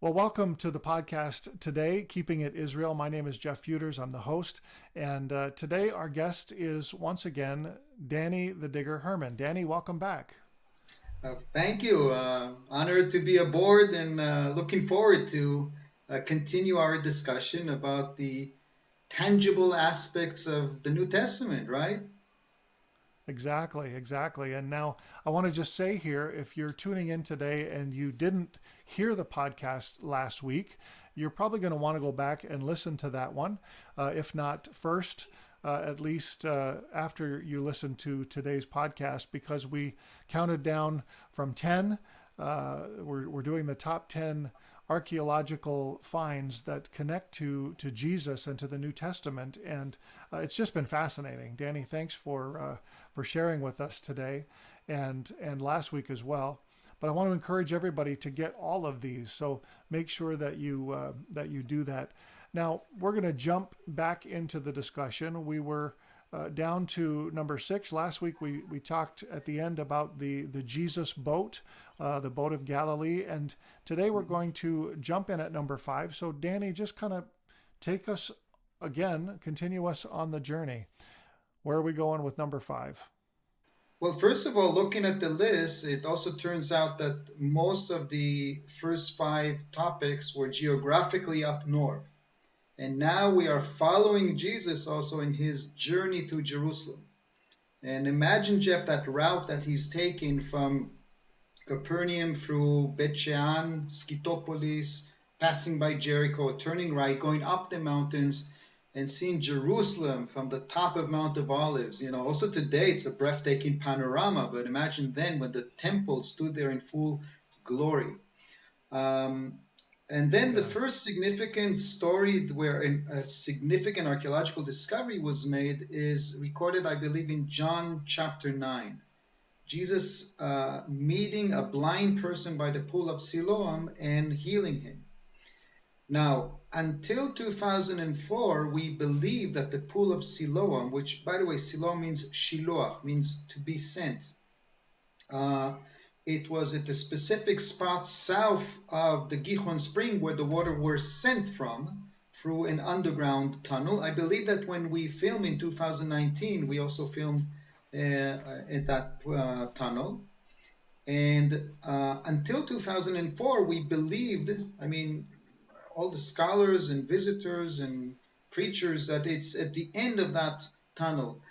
Well, welcome to the podcast today, Keeping It Israel. My name is Jeff Futers. I'm the host. And today our guest is once again Danny the Digger Herman. Danny, welcome back. Thank you. Honored to be aboard and looking forward to continue our discussion about the tangible aspects of the New Testament, right? Exactly, exactly. And now I want to just say here, if you're tuning in today and you didn't hear the podcast last week, you're probably going to want to go back and listen to that one. If not first, at least after you listen to today's podcast, because we counted down from 10. We're doing the top 10 archaeological finds that connect to Jesus and to the New Testament, and it's just been fascinating. Danny, thanks for sharing with us today, and last week as well. But I want to encourage everybody to get all of these, so make sure that you do that. Now we're going to jump back into the discussion. We were down to number 6. Last week we talked at the end about the Jesus boat, the boat of Galilee, and today we're going to jump in at number 5. So Danny, just kind of take us again, continue us on the journey. Where are we going with number 5? Well, first of all, looking at the list, it also turns out that most of the first 5 topics were geographically up north. And now we are following Jesus also in his journey to Jerusalem. And imagine, Jeff, that route that he's taking from Capernaum through Bet Shean, Scythopolis, passing by Jericho, turning right, going up the mountains, and seeing Jerusalem from the top of Mount of Olives. Also today it's a breathtaking panorama, but imagine then when the temple stood there in full glory. And then the Yeah. first significant story where a significant archaeological discovery was made is recorded, I believe, in John chapter 9. Jesus meeting a blind person by the pool of Siloam and healing him. Now, until 2004, we believed that the pool of Siloam, which, by the way, Siloam means shiloach, means to be sent. It was at a specific spot south of the Gihon spring where the water was sent from through an underground tunnel. I believe that when we filmed in 2019, we also filmed at that tunnel. And until 2004, we believed, all the scholars and visitors and preachers, that it's at the end of that tunnel.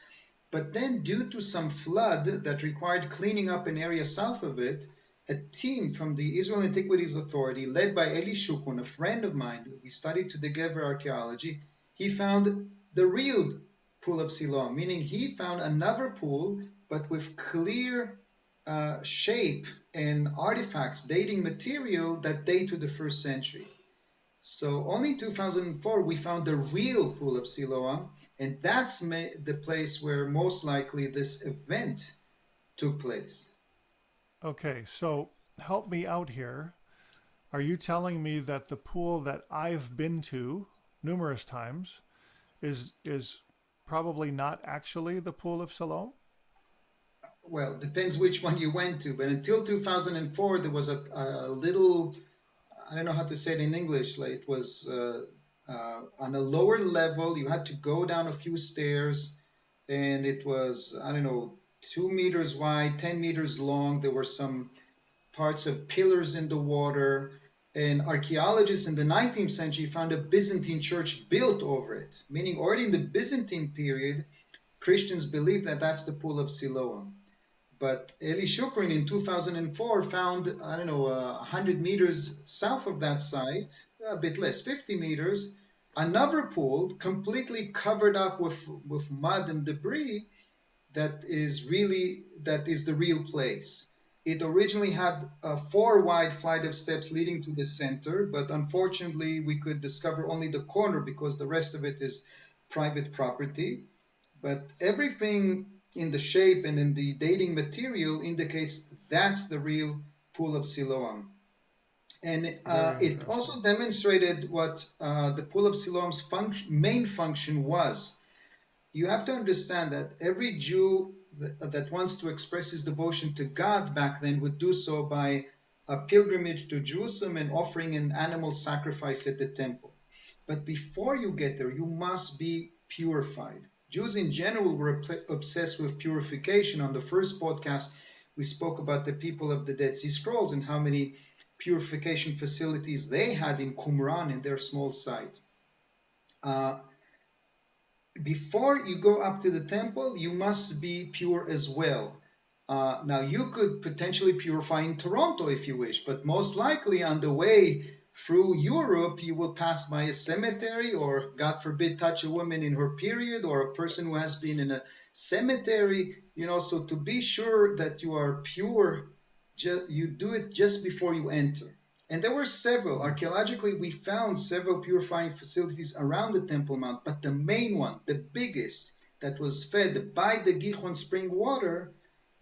But then, due to some flood that required cleaning up an area south of it, a team from the Israel Antiquities Authority, led by Eli Shukun, a friend of mine, we studied together archaeology, he found the real pool of Siloam, meaning he found another pool, but with clear shape and artifacts, dating material that date to the 1st century. So only in 2004 we found the real pool of Siloam, and that's the place where most likely this event took place. Okay, so help me out here. Are you telling me that the pool that I've been to numerous times is probably not actually the pool of Siloam? Well, depends which one you went to, but until 2004 there was a little, I don't know how to say it in English, like it was on a lower level. You had to go down a few stairs, and it was, I don't know, 2 meters wide, 10 meters long. There were some parts of pillars in the water, and archaeologists in the 19th century found a Byzantine church built over it, meaning already in the Byzantine period, Christians believed that that's the pool of Siloam. But Eli Shukrin in 2004 found, I don't know, 100 meters south of that site, a bit less, 50 meters, another pool completely covered up with mud and debris that is the real place. It originally had a 4 wide flight of steps leading to the center, but unfortunately we could discover only the corner because the rest of it is private property. But everything in the shape and in the dating material indicates that's the real pool of Siloam. And Very it interesting. also demonstrated what the pool of Siloam's main function was. You have to understand that every Jew that wants to express his devotion to God back then would do so by a pilgrimage to Jerusalem and offering an animal sacrifice at the temple. But before you get there, you must be purified. Jews in general were obsessed with purification. On the first podcast, we spoke about the people of the Dead Sea Scrolls and how many purification facilities they had in Qumran in their small site. Before you go up to the temple, you must be pure as well. Now, you could potentially purify in Toronto if you wish, but most likely on the way through Europe, you will pass by a cemetery or, God forbid, touch a woman in her period or a person who has been in a cemetery. So to be sure that you are pure, you do it just before you enter. And there were several. Archaeologically, we found several purifying facilities around the Temple Mount, but the main one, the biggest, that was fed by the Gihon spring water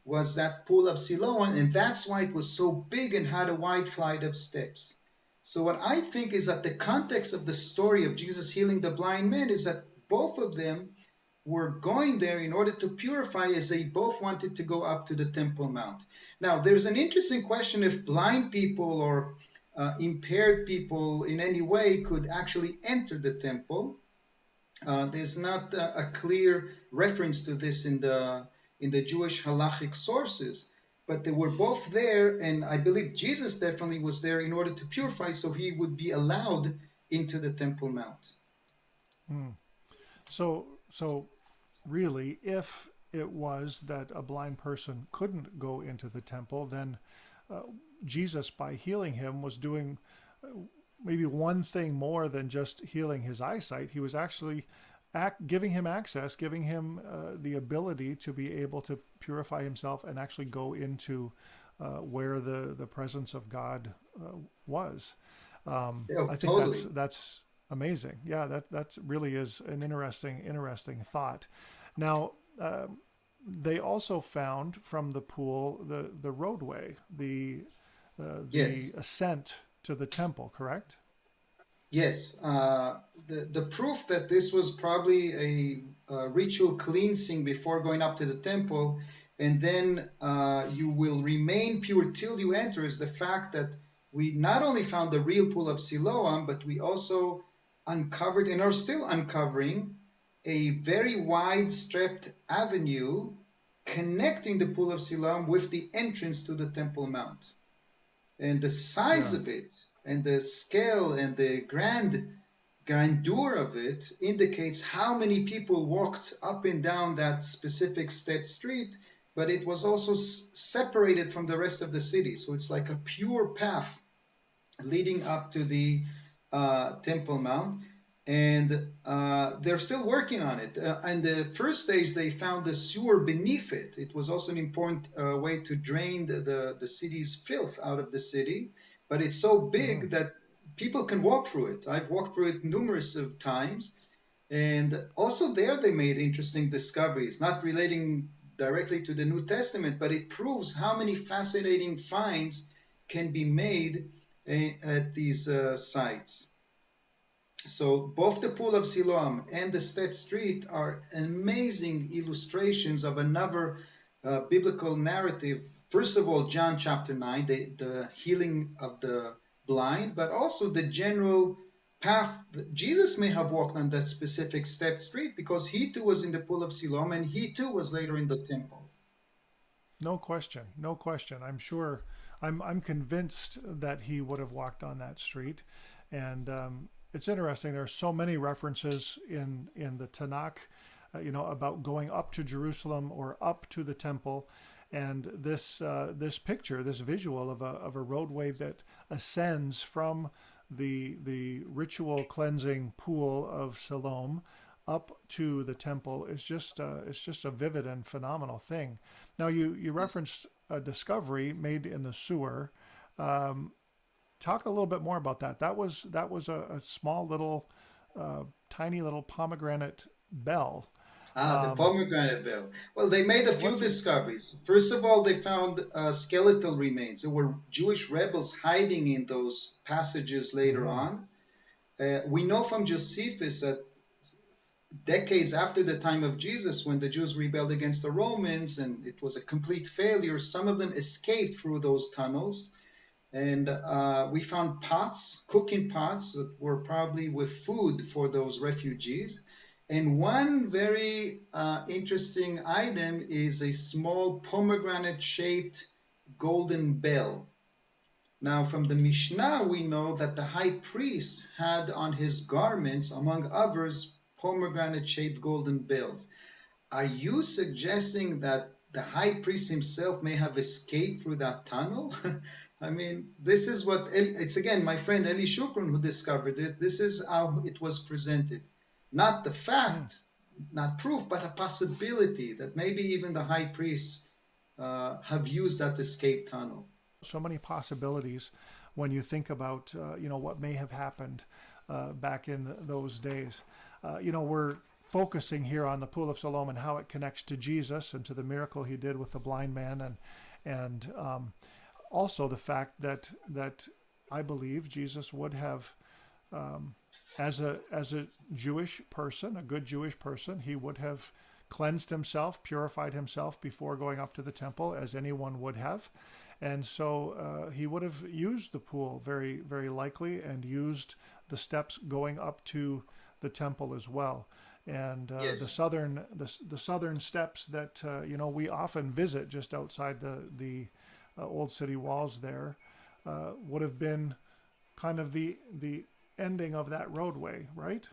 was that pool of Siloam, and that's why it was so big and had a wide flight of steps. So what I think is that the context of the story of Jesus healing the blind man is that both of them were going there in order to purify, as they both wanted to go up to the Temple Mount. Now, there's an interesting question if blind people or impaired people in any way could actually enter the temple. There's not a clear reference to this in the Jewish halachic sources, but they were both there, and I believe Jesus definitely was there in order to purify, so he would be allowed into the Temple Mount. So really, if it was that a blind person couldn't go into the temple, then Jesus, by healing him, was doing maybe one thing more than just healing his eyesight. He was actually giving him access, giving him the ability to be able to purify himself and actually go into where the presence of God was. Yeah, I think totally. that's amazing. Yeah, that really is an interesting thought. Now, they also found from the pool the roadway, the Yes. ascent to the temple. Correct? Yes, the proof that this was probably a ritual cleansing before going up to the temple, and then you will remain pure till you enter, is the fact that we not only found the real pool of Siloam, but we also uncovered and are still uncovering a very wide striped avenue connecting the pool of Siloam with the entrance to the Temple Mount. And the size Yeah. of it and the scale and the grandeur of it indicates how many people walked up and down that specific stepped street, but it was also separated from the rest of the city. So it's like a pure path leading up to the Temple Mount. And they're still working on it. In the first stage, they found the sewer beneath it. It was also an important way to drain the city's filth out of the city. But it's so Hmm. big that people can walk through it. I've walked through it numerous of times. And also there they made interesting discoveries, not relating directly to the New Testament, but it proves how many fascinating finds can be made at these sites. So both the Pool of Siloam and the Step Street are amazing illustrations of another biblical narrative. First of all, John chapter 9, the healing of the blind, but also the general path that Jesus may have walked on that specific Step Street because he too was in the Pool of Siloam and he too was later in the temple. No question. No question. I'm sure. I'm convinced that he would have walked on that street, and it's interesting. There are so many references in the Tanakh, about going up to Jerusalem or up to the temple, and this picture, this visual of a roadway that ascends from the ritual cleansing pool of Siloam up to the temple is just it's just a vivid and phenomenal thing. Now you Yes. referenced a discovery made in the sewer. Um, Talk a little bit more about that. That was a small little, tiny little pomegranate bell. Ah, the Um, pomegranate bell. Well, they made a few what's discoveries. First of all, they found skeletal remains. There were Jewish rebels hiding in those passages later mm-hmm, on. We know from Josephus that decades after the time of Jesus, when the Jews rebelled against the Romans and it was a complete failure, some of them escaped through those tunnels. And we found pots, cooking pots that were probably with food for those refugees. And one very interesting item is a small pomegranate-shaped golden bell. Now, from the Mishnah, we know that the high priest had on his garments, among others, pomegranate-shaped golden bells. Are you suggesting that the high priest himself may have escaped through that tunnel? I mean, this is what it's again my friend Eli Shukran who discovered it. This is how it was presented. Not the fact, not proof, but a possibility that maybe even the high priests have used that escape tunnel. So many possibilities when you think about what may have happened back in those days. We're focusing here on the Pool of Siloam and how it connects to Jesus and to the miracle he did with the blind man, and also the fact that I believe Jesus would have, as a Jewish person, a good Jewish person, he would have cleansed himself, purified himself before going up to the temple, as anyone would have. And so he would have used the pool very, very likely, and used the steps going up to the temple as well. And Yes. the southern steps that we often visit just outside the old city walls there would have been kind of the ending of that roadway, right?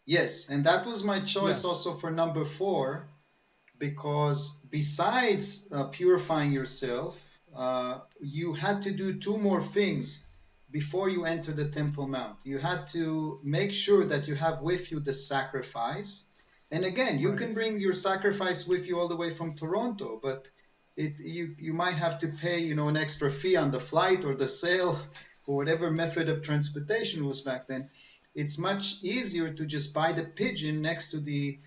Yes, and that was my choice Yes, also for number four, because besides purifying yourself, you had to do two more things before you enter the Temple Mount. You had to make sure that you have with you the sacrifice. And again, you right. can bring your sacrifice with you all the way from Toronto, but you might have to pay an extra fee on the flight or the sail or whatever method of transportation was back then. It's much easier to just buy the pigeon next to the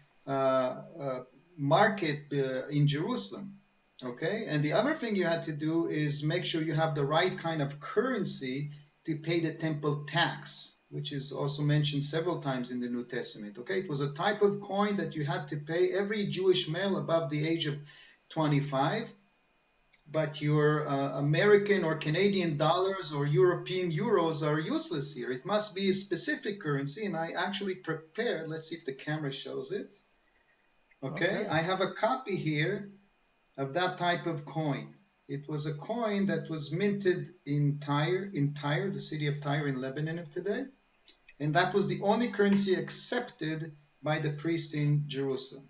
market in Jerusalem. Okay, and the other thing you had to do is make sure you have the right kind of currency to pay the temple tax, which is also mentioned several times in the New Testament. Okay, it was a type of coin that you had to pay every Jewish male above the age of 25, but your American or Canadian dollars or European euros are useless here. It must be a specific currency, and I actually prepared, let's see if the camera shows it. Okay, Okay. I have a copy here of that type of coin. It was a coin that was minted in Tyre, the city of Tyre in Lebanon of today, and that was the only currency accepted by the priest in Jerusalem.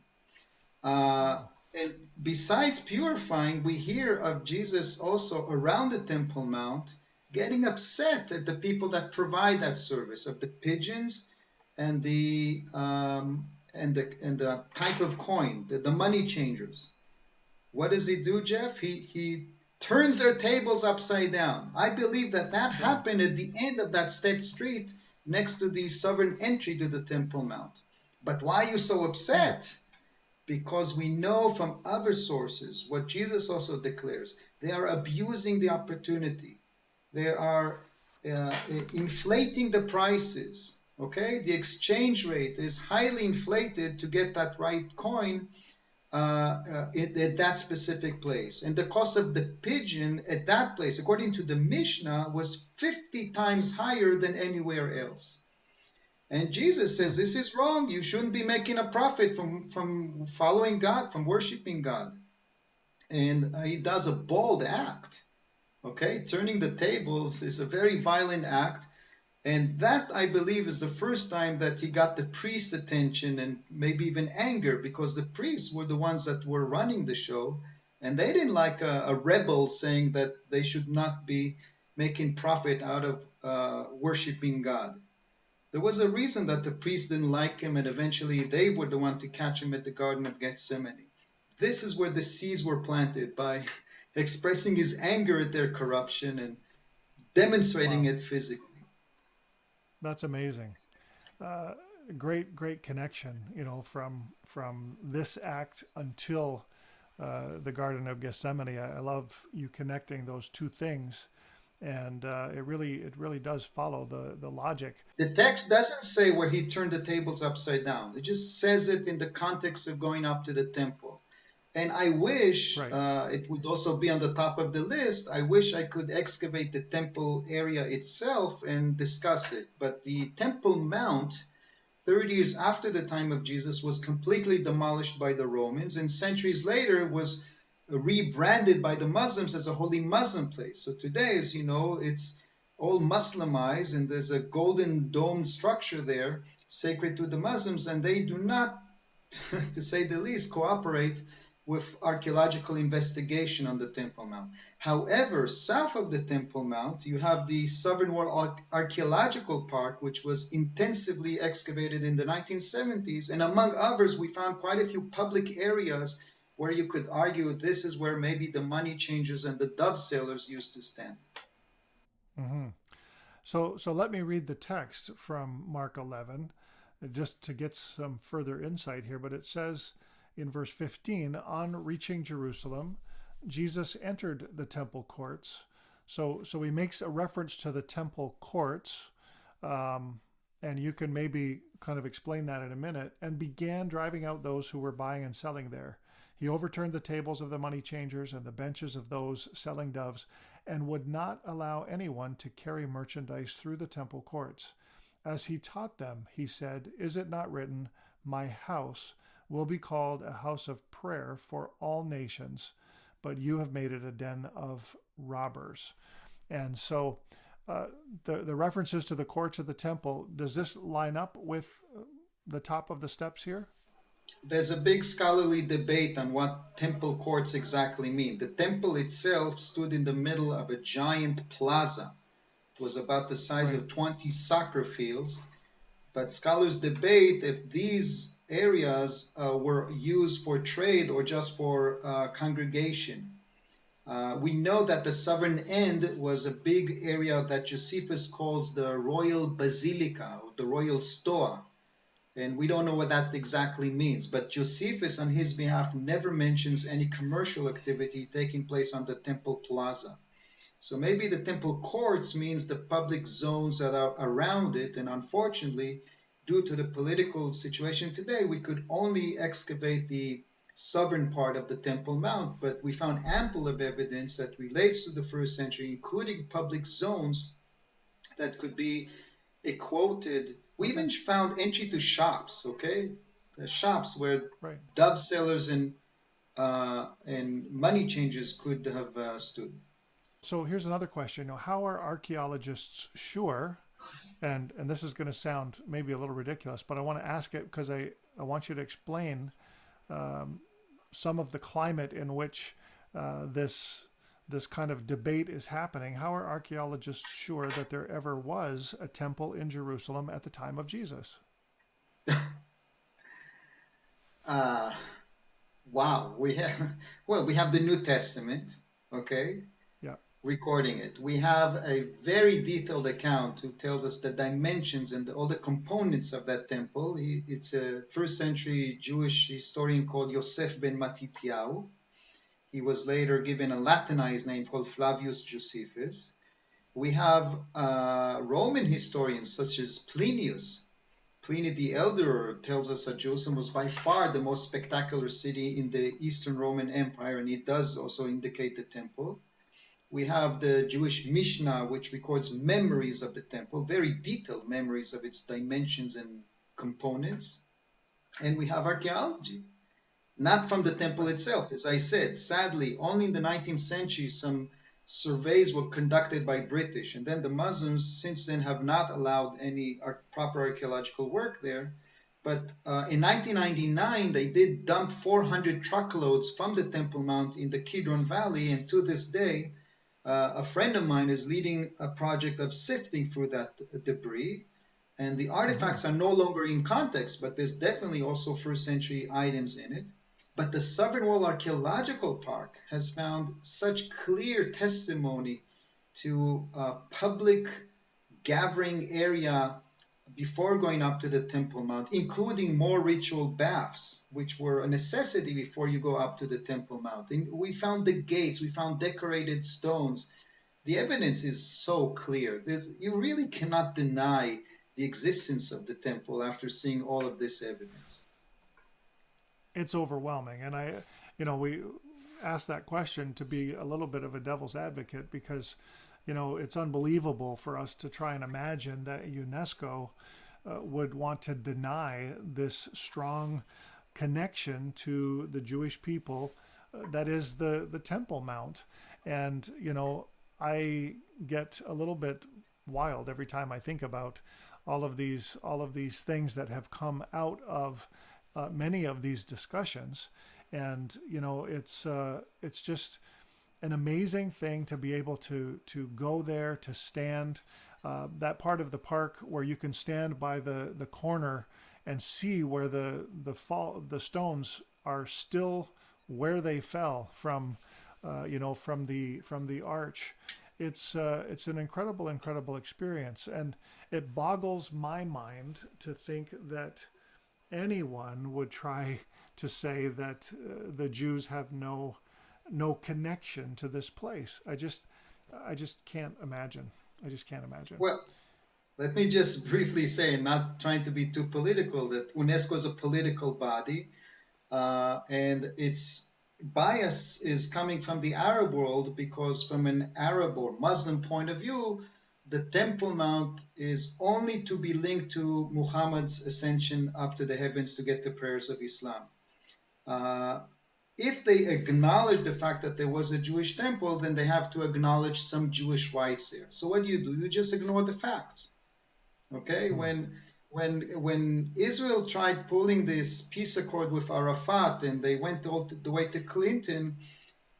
Uh, Wow. and besides purifying, we hear of Jesus also around the Temple Mount getting upset at the people that provide that service, of the pigeons and the type of coin, the money changers. What does he do, Jeff? He turns their tables upside down. I believe that That's right. happened at the end of that stepped street next to the southern entry to the Temple Mount. But why are you so Hmm. upset? Because we know from other sources what Jesus also declares. They are abusing the opportunity. They are inflating the prices. Okay, the exchange rate is highly inflated to get that right coin at that specific place. And the cost of the pigeon at that place, according to the Mishnah, was 50 times higher than anywhere else. And Jesus Hmm. says this is wrong. You shouldn't be making a profit from following God, from worshiping God. And he does a bold act. Okay, turning the tables is a very violent act. And that, I believe, is the first time that he got the priest's attention and maybe even anger, because the priests were the ones that were running the show. And they didn't like a rebel saying that they should not be making profit out of worshiping God. There was a reason that the priests didn't like him, and eventually they were the one to catch him at the Garden of Gethsemane. This is where the seeds were planted by expressing his anger at their corruption and demonstrating Wow. it physically. That's amazing. Uh, great connection, from this act until the Garden of Gethsemane. I love you connecting those two things, and it really does follow the logic. The text doesn't say where he turned the tables upside down. It just says it in the context of going up to the temple. And I wish Right. it would also be on the top of the list. I wish I could excavate the temple area itself and discuss it. But the Temple Mount, 30 years after the time of Jesus, was completely demolished by the Romans, and centuries later was rebranded by the Muslims as a holy Muslim place. So today, as you know, it's all Muslimized, and there's a golden domed structure there, sacred to the Muslims, and they do not, to say the least, cooperate with archaeological investigation on the Temple Mount. However, south of the Temple Mount, you have the Southern Wall Archaeological Park, which was intensively excavated in the 1970s. And among others, we found quite a few public areas where you could argue this is where maybe the money changers and the dove sailors used to stand. Hmm. So let me read the text from Mark 11 just to get some further insight here. But it says in verse 15, on reaching Jerusalem, Jesus entered the temple courts. So he makes a reference to the temple courts, and you can maybe kind of explain that in a minute, and began driving out those who were buying and selling there. He overturned the tables of the money changers and the benches of those selling doves, and would not allow anyone to carry merchandise through the temple courts. As he taught them, he said, is it not written, my house will be called a house of prayer for all nations, but you have made it a den of robbers. And so the references to the courts of the temple, does this line up with the top of the steps here? There's a big scholarly debate on what temple courts exactly mean. The temple itself stood in the middle of a giant plaza. It was about the size Right. of 20 soccer fields. But scholars debate if these areas were used for trade or just for congregation. We know that the southern end was a big area that Josephus calls the Royal Basilica, or the Royal Stoa. And we don't know what that exactly means. But Josephus, on his behalf, never mentions any commercial activity taking place on the Temple Plaza. So maybe the temple courts means the public zones that are around it. And unfortunately, due to the political situation today, we could only excavate the southern part of the Temple Mount. But we found ample of evidence that relates to the first century, including public zones that could be quoted. We Okay. even found entry to shops, okay? The shops where Right. dove sellers and money changers could have stood. So here's another question. Now, how are archaeologists sure, and this is going to sound maybe a little ridiculous, but I want to ask it because I want you to explain some of the climate in which this kind of debate is happening. How are archaeologists sure that there ever was a temple in Jerusalem at the time of Jesus? Uh, wow, we have the New Testament, okay, Yeah. recording it. We have a very detailed account who tells us the dimensions and all the components of that temple. It's a first century Jewish historian called Yosef ben Matityahu. He was later given a Latinized name called Flavius Josephus. We have Roman historians such as Plinius. Pliny the Elder tells us that Jerusalem was by far the most spectacular city in the Eastern Roman Empire, and it does also indicate the temple. We have the Jewish Mishnah, which records memories of the temple, very detailed memories of its dimensions and components. And we have archaeology, not from the temple Right. itself. As I said, sadly, only in the 19th century some surveys were conducted by British, and then the Muslims since then have not allowed any proper archaeological work there. But in 1999, they did dump 400 truckloads from the Temple Mount in the Kidron Valley, and to this day, a friend of mine is leading a project of sifting through that debris. And the Mm-hmm. artifacts are no longer in context, but there's definitely also first century items in it. But the Southern Wall Archaeological Park has found such clear testimony to a public gathering area before going up to the Temple Mount, including more ritual baths, which were a necessity before you go up to the Temple Mount. And we found the gates, we found decorated stones. The evidence is so clear. You really cannot deny the existence of the temple after seeing all of this evidence. It's overwhelming, and we ask that question to be a little bit of a devil's advocate because, it's unbelievable for us to try and imagine that UNESCO would want to deny this strong connection to the Jewish people that is the Temple Mount. And, I get a little bit wild every time I think about all of these things that have come out of many of these discussions. And, it's just an amazing thing to be able to go there, to stand that part of the park where you can stand by the corner and see where the stones are still where they fell from, from the arch. It's an incredible experience, and it boggles my mind to think that anyone would try to say that the Jews have no connection to this place. I just can't imagine. I just can't imagine. Well, let me just briefly say, not trying to be too political, that UNESCO is a political body, and its bias is coming from the Arab world because, from an Arab or Muslim point of view, the Temple Mount is only to be linked to Muhammad's ascension up to the heavens to get the prayers of Islam. If they acknowledge the fact that there was a Jewish temple, then they have to acknowledge some Jewish rights there. So what do? You just ignore the facts. Okay? When Israel tried pulling this peace accord with Arafat and they went all the way to Clinton,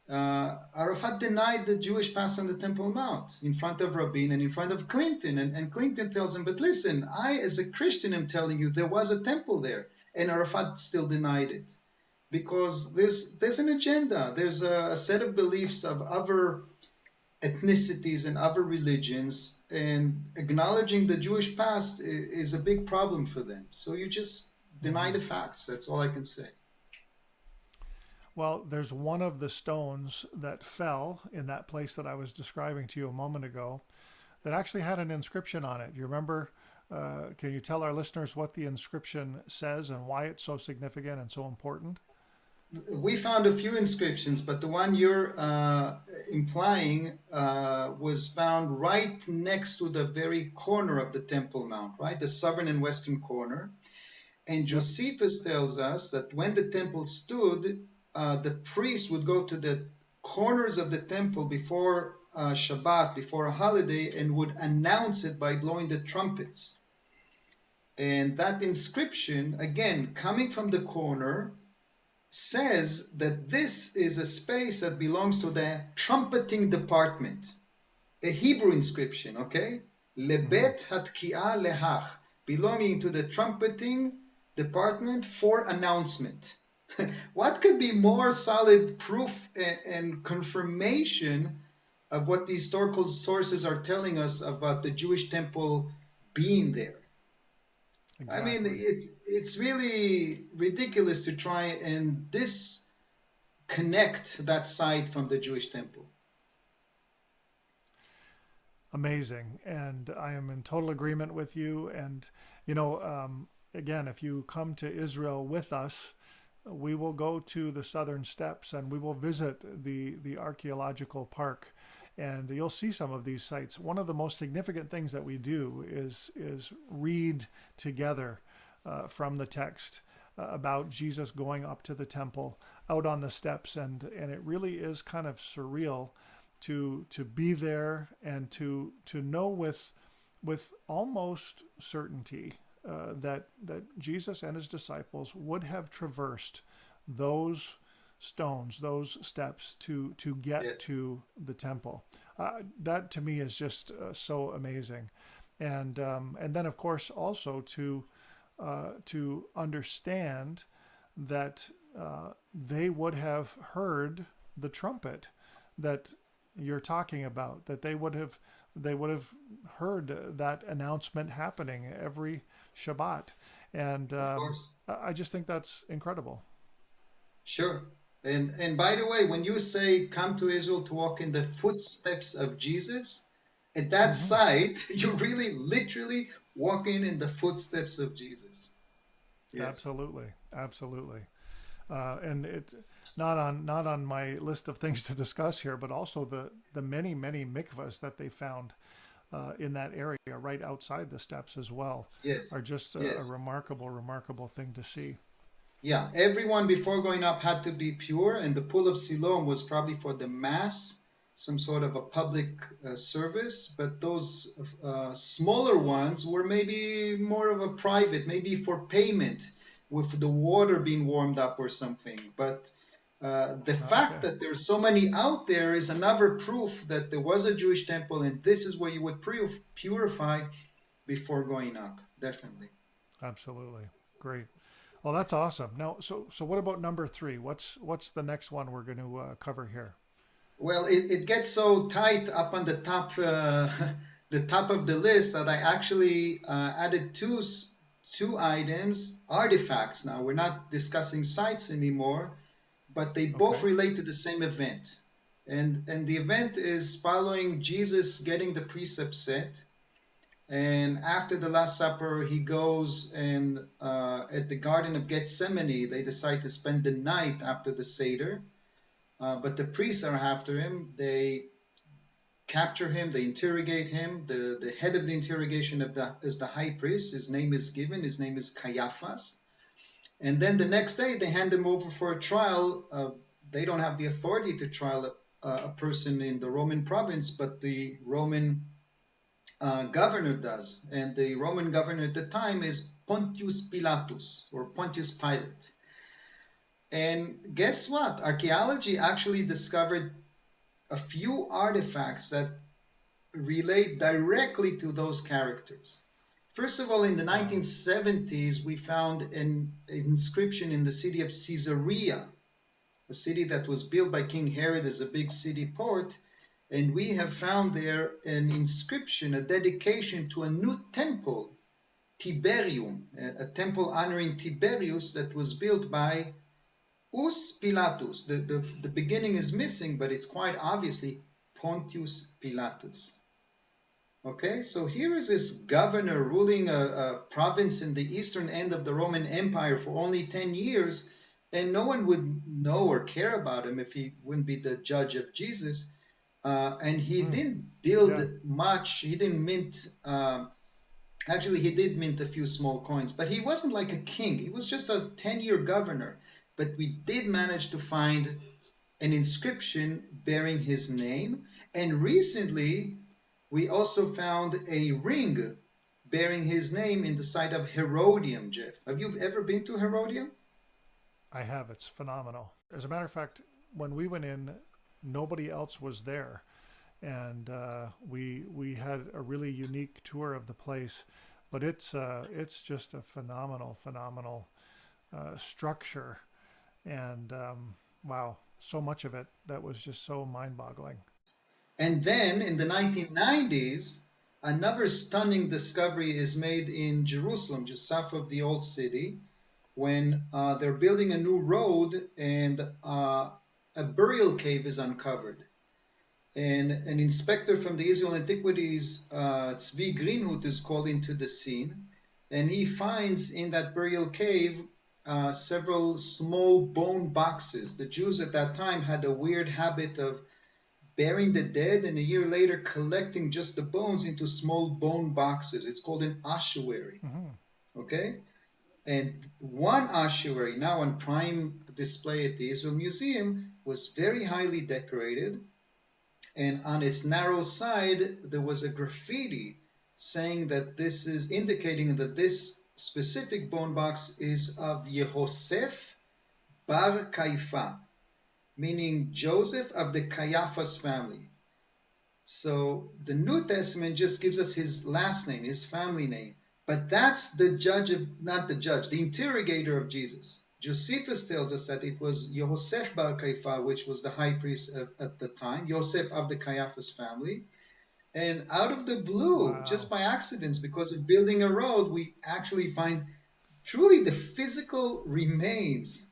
Arafat denied the Jewish past on the Temple Mount in front of Rabin and in front of Clinton. And Clinton tells him, but listen, I as a Christian am telling you there was a temple there. And Arafat still denied it. Because there's an agenda. There's a set of beliefs of other ethnicities and other religions, and acknowledging the Jewish past is a big problem for them. So you just deny the facts. That's all I can say. Well, there's one of the stones that fell in that place that I was describing to you a moment ago that actually had an inscription on it. You remember? Can you tell our listeners what the inscription says and why it's so significant and so important? We found a few inscriptions, but the one you're implying was found right next to the very corner of the Temple Mount, right? The southern and western corner. And Josephus tells us that when the temple stood, the priest would go to the corners of the temple before Shabbat, before a holiday, and would announce it by blowing the trumpets. And that inscription, again, coming from the corner, says that this is a space that belongs to the trumpeting department. A Hebrew inscription, okay? Lebet hatki'ah lehach, belonging to the trumpeting department for announcement. What could be more solid proof and confirmation of what the historical sources are telling us about the Jewish temple being there? Exactly. I mean, it's really ridiculous to try and disconnect that site from the Jewish temple. Amazing. And I am in total agreement with you. And, again, if you come to Israel with us, we will go to the southern steps and we will visit the archaeological park, and you'll see some of these sites. One of the most significant things that we do is read together from the text about Jesus going up to the temple, out on the steps, and it really is kind of surreal to be there and to know with almost certainty that Jesus and his disciples would have traversed those stones, those steps to get to the temple. That to me is just so amazing, and then of course also to understand that they would have heard the trumpet that you're talking about, that they would have heard that announcement happening every Shabbat, and I just think that's incredible. Sure. And by the way, when you say come to Israel to walk in the footsteps of Jesus, at that site, you're really literally walking in the footsteps of Jesus. Yes. Absolutely. And not on my list of things to discuss here, but also the many mikvahs that they found in that area right outside the steps as well are Yes, just a yes. remarkable thing to see. Yeah, everyone before going up had to be pure, and the pool of Siloam was probably for the mass, some sort of a public service. But those smaller ones were maybe more of a private, maybe for payment, with the water being warmed up or something. But the fact Okay, that there's so many out there is another proof that there was a Jewish temple, and this is where you would purify before going up. Definitely. absolutely, great. Well, that's awesome. Now, so what about number three? What's the next one we're going to cover here? Well, it gets so tight up on the top, the top of the list that I actually added two items, artifacts. Now we're not discussing sites anymore, but they both Okay. relate to the same event, and the event is following Jesus getting the precept set, and after the Last Supper, he goes and at the Garden of Gethsemane, they decide to spend the night after the Seder. But the priests are after him. They capture him, they interrogate him. The head of the interrogation is the high priest. His name is given. His name is CAIAPHAS. And then the next day, they hand him over for a trial. They don't have the authority to trial a person in the Roman province, but the Roman governor does. And the Roman governor at the time is Pontius Pilatus or Pontius Pilate. And guess what? Archaeology actually discovered a few artifacts that relate directly to those characters. First of all, in the Wow. 1970s, we found an inscription in the city of Caesarea, a city that was built by King Herod as a big city port. And we have found there an inscription, a dedication to a new temple, Tiberium, a temple honoring Tiberius that was built by Us Pilatus. The beginning is missing, but it's quite obviously Pontius Pilatus. Okay, so here is this governor ruling a province in the eastern end of the Roman Empire for only 10 years, and no one would know or care about him if he wouldn't be the judge of Jesus. And he Hmm. didn't build Yeah. much, he didn't mint, actually, he did mint a few small coins, but he wasn't like a king. He was just a 10-year governor. But we did manage to find an inscription bearing his name. And recently, we also found a ring bearing his name in the site of Herodium, Jeff. Have you ever been to Herodium? I have. It's phenomenal. As a matter of fact, when we went in, nobody else was there, and we had a really unique tour of the place. But it's just a phenomenal structure, and wow, so much of it that was just so mind-boggling. And then in the 1990s, another stunning discovery is made in Jerusalem, just south of the old city, when they're building a new road and a burial cave is uncovered. And an inspector from the Israel Antiquities, Tzvi Greenhut, is called into the scene, and he finds in that burial cave several small bone boxes. The Jews at that time had a weird habit of burying the dead and a year later collecting just the bones into small bone boxes. It's called an ossuary. Hmm. Okay? And one ossuary, now on prime display at the Israel Museum, was very highly decorated. And on its narrow side, there was a graffiti saying that this is indicating that this specific bone box is of Yehosef Bar Kaifa, meaning Joseph of the Caiaphas family. So the New Testament just gives us his last name, his family name. But that's the judge of, not the judge, the interrogator of Jesus. Josephus tells us that it was Yosef Bar Kaifa, which was the high priest at the time, Yosef of the Caiaphas family. And out of the blue, just Wow. by accidents, because of building a road, we actually find truly the physical remains.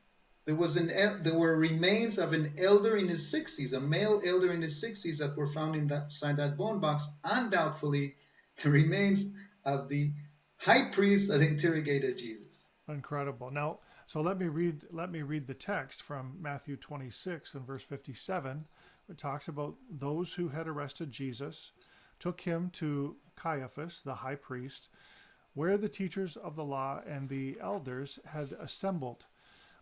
There were remains of an elder in his 60s, a male elder in his 60s that were found inside that bone box. Undoubtedly, the remains of the high priest that interrogated Jesus. Incredible. Now, So let me read the text from Matthew 26 and verse 57. It talks about those who had arrested Jesus, took him to Caiaphas, the high priest, where the teachers of the law and the elders had assembled.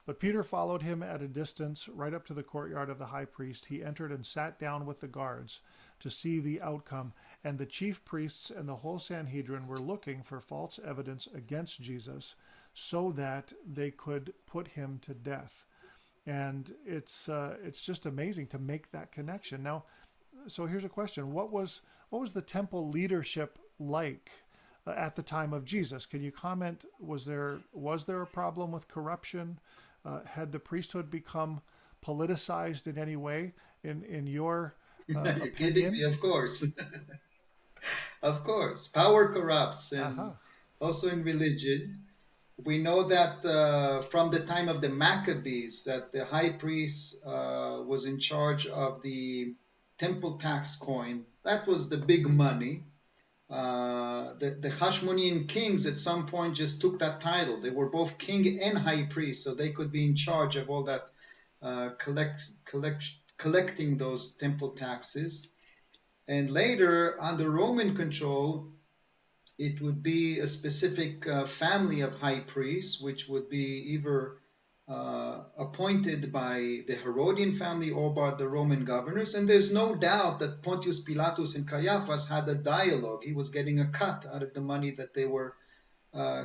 But Peter followed him at a distance, right up to the courtyard of the high priest. He entered and sat down with the guards to see the outcome. And the chief priests and the whole Sanhedrin were looking for false evidence against Jesus so that they could put him to death. And it's just amazing to make that connection. Now, so here's a question: what was the temple leadership like at the time of Jesus? Can you comment? Was there a problem with corruption? Had the priesthood become politicized in any way? In your You're kidding me, opinion? of course. Of course. Power corrupts, and Aha. also in religion. We know that from the time of the Maccabees, that the high priest was in charge of the temple tax coin. That was the big money. The Hashmonean kings at some point just took that title. They were both king and high priest, so they could be in charge of all that collecting those temple taxes. And later, under Roman control, it would be a specific family of high priests, which would be either appointed by the Herodian family or by the Roman governors. And there's no doubt that Pontius Pilatus and Caiaphas had a dialogue. He was getting a cut out of the money that they were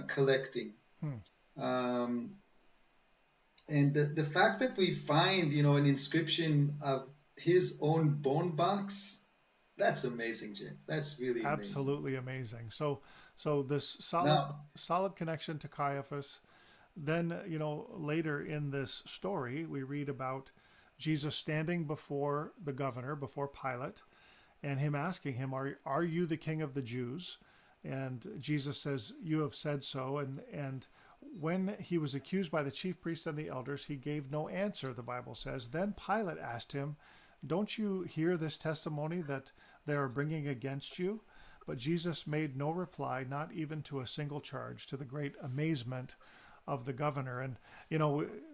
collecting. Hmm. Um, and the fact that we find, an inscription of his own bone box, that's amazing, Jim. That's really amazing. Absolutely amazing. So this solid Now, solid connection to Caiaphas. Then, later in this story, we read about Jesus standing before the governor, before Pilate, and him asking him, "Are you the king of the Jews?" And Jesus says, "You have said so." And when he was accused by the chief priests and the elders, he gave no answer, the Bible says. Then Pilate asked him, "Don't you hear this testimony that they are bringing against you?" But Jesus made no reply, not even to a single charge, to the great amazement of the governor. And,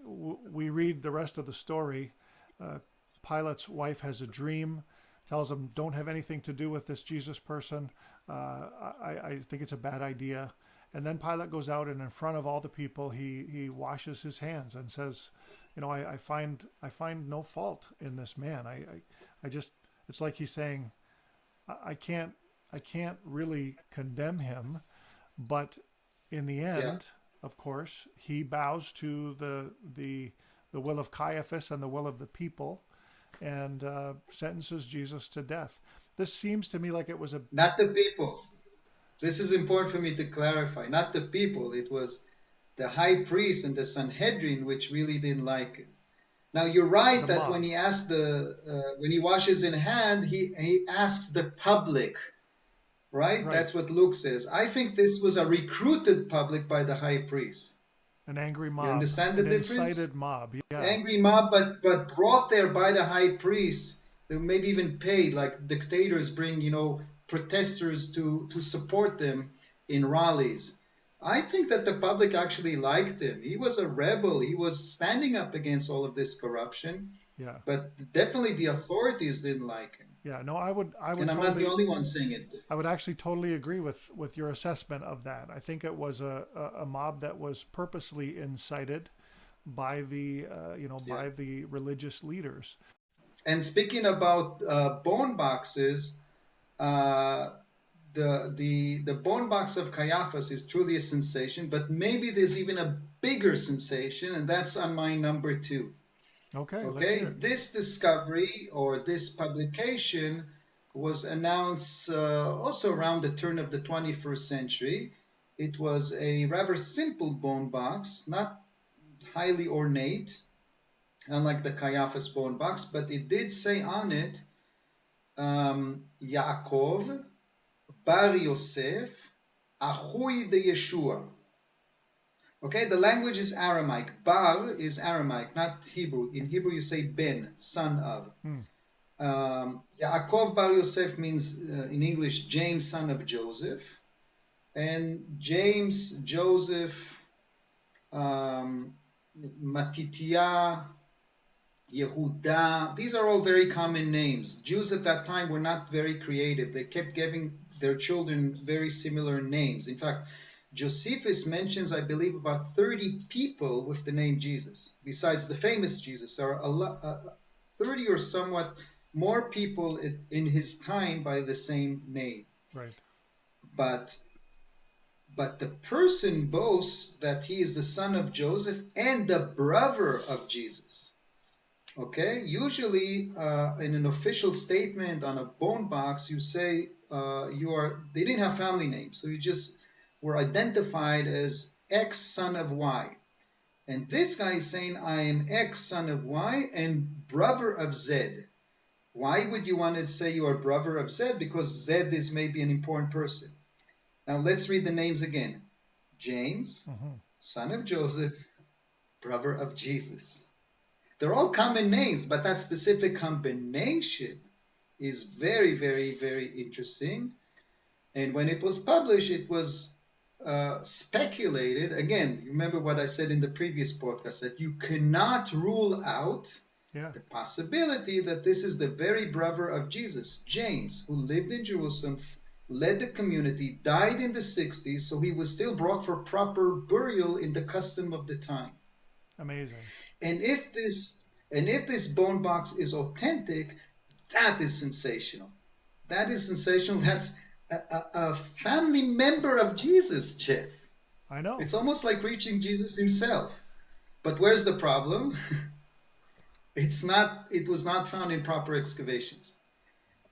we read the rest of the story. Uh, Pilate's wife has a dream, tells him, "Don't have anything to do with this Jesus person. I think it's a bad idea." And then Pilate goes out, and in front of all the people, he washes his hands and says, I find no fault in this man. I just, it's like he's saying, I can't really condemn him, but in the yeah. end, of course, he bows to the will of Caiaphas and the will of the people, and sentences Jesus to death. This seems to me like it was a Not the people. This is important for me to clarify. Not the people. It was the high priest and the Sanhedrin which really didn't like it. Now you're right the that when mob, he asks when he washes in hand, he asks the public, right? right? That's what Luke says. I think this was a recruited public by the high priest. An angry You mob, understand the an difference? incited mob. Yeah, Angry mob, but brought there by the high priest. They maybe even paid, like dictators bring, protesters to support them in rallies. I think that the public actually liked him. He was a rebel. He was standing up against all of this corruption, yeah, but definitely the authorities didn't like him. yeah. No, I would And I'm not the totally, only one saying it. I would actually totally agree with your assessment of that. I think it was a mob that was purposely incited by the Yeah. by the religious leaders. And speaking about bone boxes, uh, the bone box of Caiaphas is truly a sensation, but maybe there's even a bigger sensation, and that's on my number two. Okay, let's hear Okay, it. this discovery or this publication was announced also around the turn of the 21st century. It was a rather simple bone box, not highly ornate, unlike the Caiaphas bone box, but it did say on it, Yaakov Bar Yosef, Ahui de Yeshua. Okay, the language is Aramaic. Bar is Aramaic, not Hebrew. In Hebrew, you say Ben, son of. Hmm. Yaakov Bar Yosef means in English James, son of Joseph. And James, Joseph, um, Matitya, Yehuda. These are all very common names. Jews at that time were not very creative. They kept giving their children very similar names. In fact, Josephus mentions, I believe, about 30 people with the name Jesus. Besides the famous Jesus, there are 30 or somewhat more people in his time by the same name. Right. But the person boasts that he is the son of Joseph and the brother of Jesus. Okay, usually in an official statement on a bone box, you say they didn't have family names, so you just were identified as X son of Y. And this guy is saying, I am X son of Y and brother of Z. Why would you want to say you are brother of Z? Because Z is maybe an important person. Now let's read the names again. James, son of Joseph, brother of Jesus. They're all common names, but that specific combination is very, very, very interesting. And when it was published, it was speculated. Again, remember what I said in the previous podcast, that you cannot rule out the possibility that this is the very brother of Jesus, James, who lived in Jerusalem, led the community, died in the 60s, so he was still brought for proper burial in the custom of the time. Amazing. And if this bone box is authentic, that is sensational. That is sensational. That's a family member of Jesus, Jeff. I know. It's almost like reaching Jesus himself. But where's the problem? It was not found in proper excavations.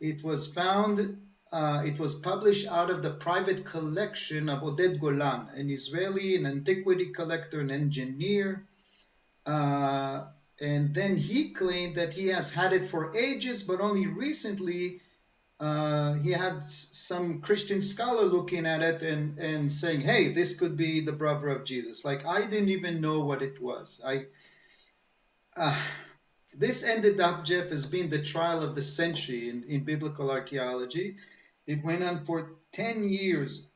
It was published out of the private collection of Oded Golan, an Israeli, an antiquity collector, an engineer. And then he claimed that he has had it for ages, but only recently he had some Christian scholar looking at it and saying, hey, this could be the brother of Jesus. Like, I didn't even know what it was. This ended up, Jeff, as being the trial of the century in biblical archaeology. It went on for 10 years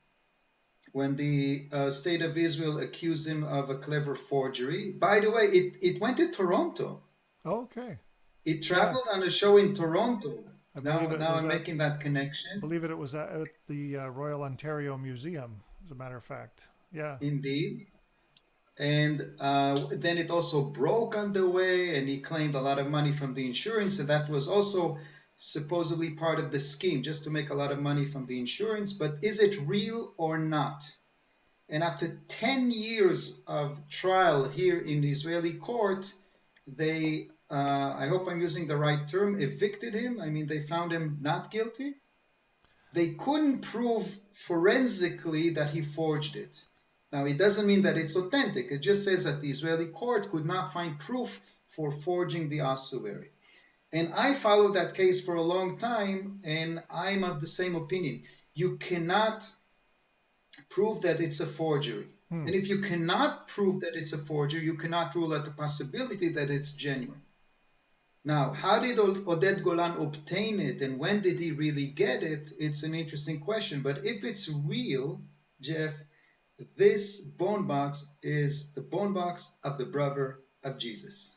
when the state of Israel accused him of a clever forgery. By the way, it went to Toronto. Okay. It traveled on a show in Toronto. Now I'm making that connection. I believe it was at the Royal Ontario Museum, as a matter of fact. Yeah. Indeed. And then it also broke on the way, and he claimed a lot of money from the insurance, and that was also supposedly part of the scheme, just to make a lot of money from the insurance. But is it real or not? And after 10 years of trial here in the Israeli court, they, I hope I'm using the right term, evicted him. I mean, they found him not guilty. They couldn't prove forensically that he forged it. Now, it doesn't mean that it's authentic. It just says that the Israeli court could not find proof for forging the ossuary. And I followed that case for a long time, and I'm of the same opinion. You cannot prove that it's a forgery. And if you cannot prove that it's a forgery, you cannot rule out the possibility that it's genuine. Now, how did Oded Golan obtain it, and when did he really get it? It's an interesting question. But if it's real, Jeff, this bone box is the bone box of the brother of Jesus.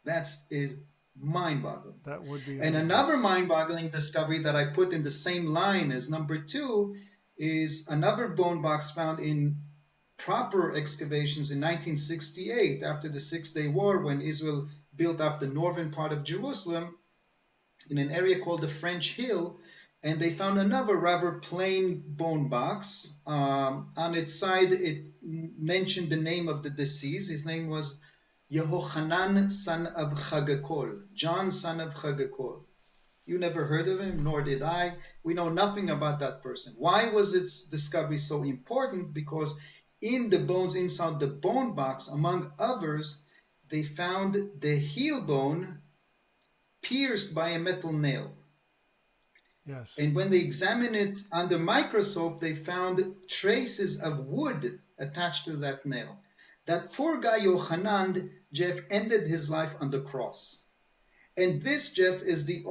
That is mind-boggling. That would be. And another mind-boggling discovery that I put in the same line as number 2 is another bone box found in proper excavations in 1968 after the Six-Day War, when Israel built up the northern part of Jerusalem in an area called the French Hill. And they found another rather plain bone box. On its side, it mentioned the name of the deceased. His name was Yehochanan, son of Chagakol, John, son of Chagakol. You never heard of him, nor did I. We know nothing about that person. Why was its discovery so important? Because in the bones inside the bone box, among others, they found the heel bone pierced by a metal nail. Yes. And when they examined it under microscope, they found traces of wood attached to that nail. That poor guy Yochanan, Jeff, ended his life on the cross. And this, Jeff, is the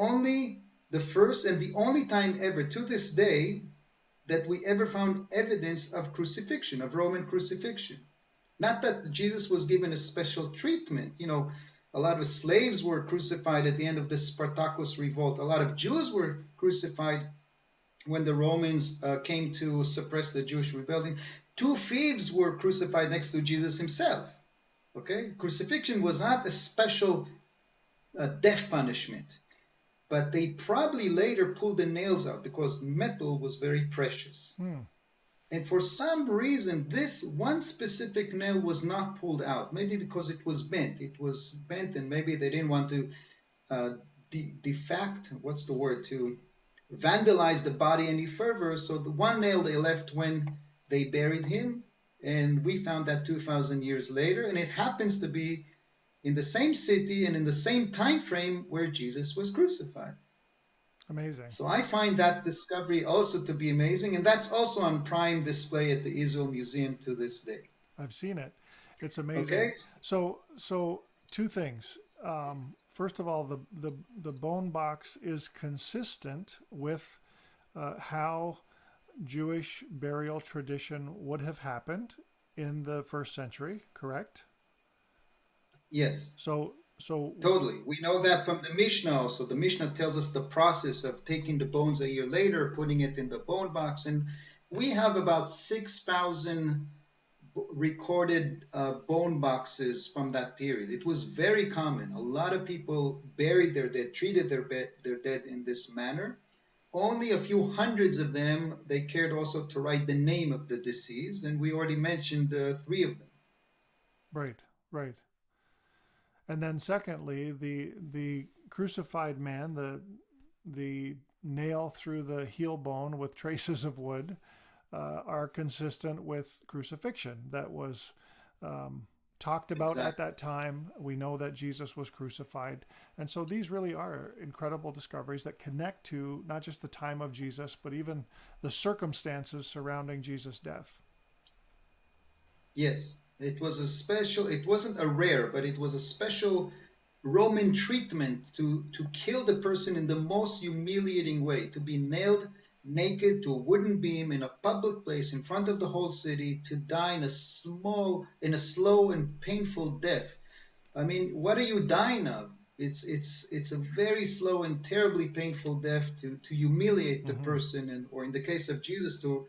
first and the only time ever to this day that we ever found evidence of crucifixion, of Roman crucifixion. Not that Jesus was given a special treatment. A lot of slaves were crucified at the end of the Spartacus revolt. A lot of Jews were crucified when the Romans came to suppress the Jewish rebellion. 2 thieves were crucified next to Jesus himself. Okay, crucifixion was not a special death punishment, but they probably later pulled the nails out because metal was very precious. And for some reason, this one specific nail was not pulled out. Maybe because it was bent. It was bent, and maybe they didn't want to defact. What's the word? To vandalize the body any further. So the one nail they left when they buried him, and we found that 2,000 years later, and it happens to be in the same city and in the same time frame where Jesus was crucified. Amazing. So I find that discovery also to be amazing, and that's also on prime display at the Israel Museum to this day. I've seen it. It's amazing. Okay? So 2 things. First of all, the bone box is consistent with how Jewish burial tradition would have happened in the 1st century, correct? Yes. So Totally. We know that from the Mishnah also. The Mishnah tells us the process of taking the bones a year later, putting it in the bone box. And we have about 6,000 recorded bone boxes from that period. It was very common. A lot of people buried their dead, treated their dead in this manner. Only a few hundreds of them, they cared also to write the name of the deceased. And we already mentioned 3 of them. Right, right. And then secondly, the crucified man, the nail through the heel bone with traces of wood, are consistent with crucifixion. That was talked about at that time. We know that Jesus was crucified. And so these really are incredible discoveries that connect to not just the time of Jesus, but even the circumstances surrounding Jesus' death. Yes, it wasn't a rare, but it was a special Roman treatment to kill the person in the most humiliating way, to be nailed naked to a wooden beam in a public place in front of the whole city, to die in a slow and painful death. I mean, what are you dying of? It's a very slow and terribly painful death to humiliate the person, or in the case of Jesus, to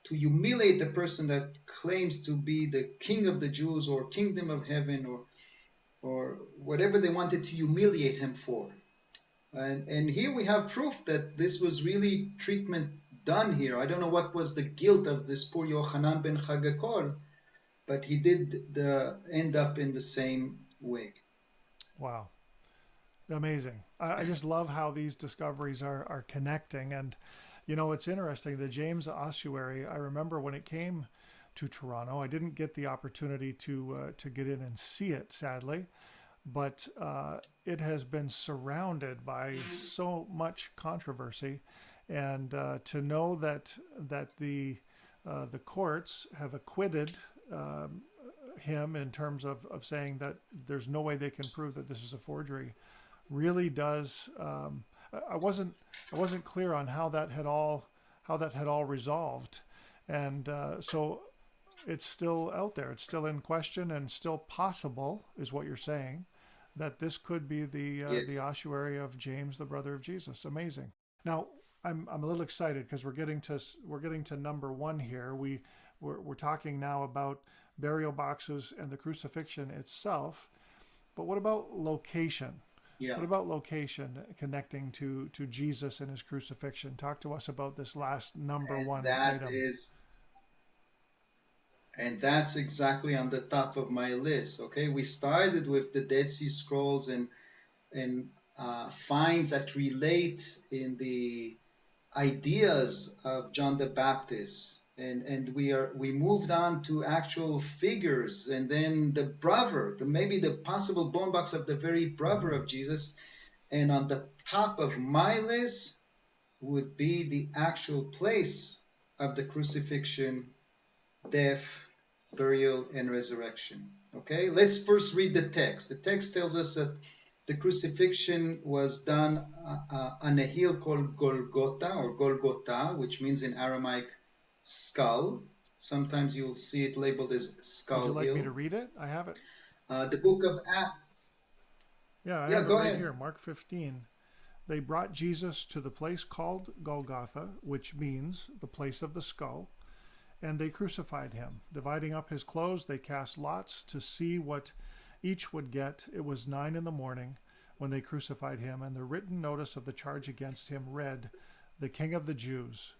humiliate the person that claims to be the king of the Jews or kingdom of heaven or whatever they wanted to humiliate him for. And here we have proof that this was really treatment done here. I don't know what was the guilt of this poor Yochanan ben Chagakol, but he did end up in the same way. Wow. Amazing. I just love how these discoveries are connecting. And, it's interesting. The James Ossuary, I remember when it came to Toronto, I didn't get the opportunity to get in and see it, sadly. But it has been surrounded by so much controversy, and to know that the courts have acquitted him in terms of saying that there's no way they can prove that this is a forgery, really does. I wasn't clear on how that had all resolved, and so it's still out there. It's still in question and still possible, is what you're saying, that this could be the ossuary of James, the brother of Jesus. Amazing. Now, I'm a little excited because we're getting to number 1 here. We're talking now about burial boxes and the crucifixion itself. But what about location? Yeah. What about location connecting to Jesus and his crucifixion? Talk to us about this last number 1 item. And that's exactly on the top of my list. Okay, we started with the Dead Sea Scrolls and finds that relate in the ideas of John the Baptist, and we moved on to actual figures, and then the brother, maybe the possible bone box of the very brother of Jesus, and on the top of my list would be the actual place of the crucifixion, death, burial, and resurrection. Okay, let's first read the text. The text tells us that the crucifixion was done on a hill called Golgotha, which means in Aramaic skull. Sometimes you'll see it labeled as Would you Skull like me to Hill. read it? I have it. The book of Acts. Yeah, I Yeah, have it go right ahead. here, Mark 15. They brought Jesus to the place called Golgotha, which means the place of the skull, and they crucified him. Dividing up his clothes, they cast lots to see what each would get. It was 9 in the morning when they crucified him, and the written notice of the charge against him read, "The King of the Jews."